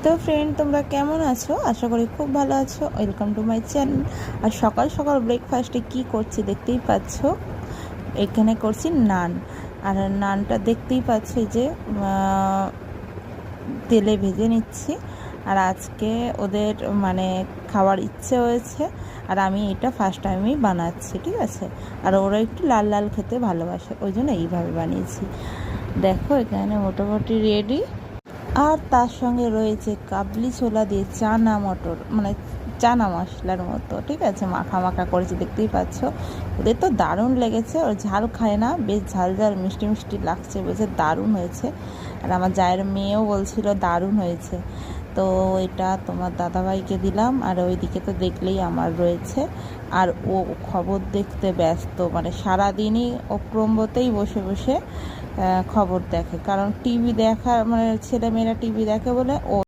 তো ফ্রেন্ড, তোমরা কেমন আছো? আশা করি খুব ভালো আছো। Welcome to my channel. আর সকাল সকাল ব্রেকফাস্টে কি করছি দেখতেই পাচ্ছ। এখানে করছি নান। আর নানটা দেখতেই পাচ্ছ যে তেলে ভেজে নিচ্ছি। আর আজকে ওদের মানে খাওয়ার ইচ্ছে হয়েছে, আর আমি এটা ফার্স্ট টাইমই বানাচ্ছি, ঠিক আছে। আর ওরা একটু লাল লাল খেতে ভালোবাসে, ওই জন্য এইভাবে বানিয়েছি। দেখো এখানে মোটামুটি রেডি। আর তার সঙ্গে রয়েছে কাবলি ছোলা দিয়ে চানা মটর, মানে চানা মশলার মতো, ঠিক আছে, মাখা মাখা করেছি, দেখতেই পাচ্ছ। ওদের তো দারুণ লেগেছে। ওর ঝাল খায় না, বেশ ঝাল ঝাল মিষ্টি মিষ্টি লাগছে, বলছে দারুণ হয়েছে। আর আমার জায়ের মেয়েও বলছিল দারুণ হয়েছে। তো এটা তোমার দাদাভাইকে দিলাম। আর ওইদিকে তো দেখলেই আমার রয়েছে। আর ও খবর দেখতে ব্যস্ত, মানে সারাদিনই ও ক্রমবতেই বসে বসে খবর দেখে। কারণ টিভি দেখা, মানে ছেলেমেয়েরা টিভি দেখে বলে ও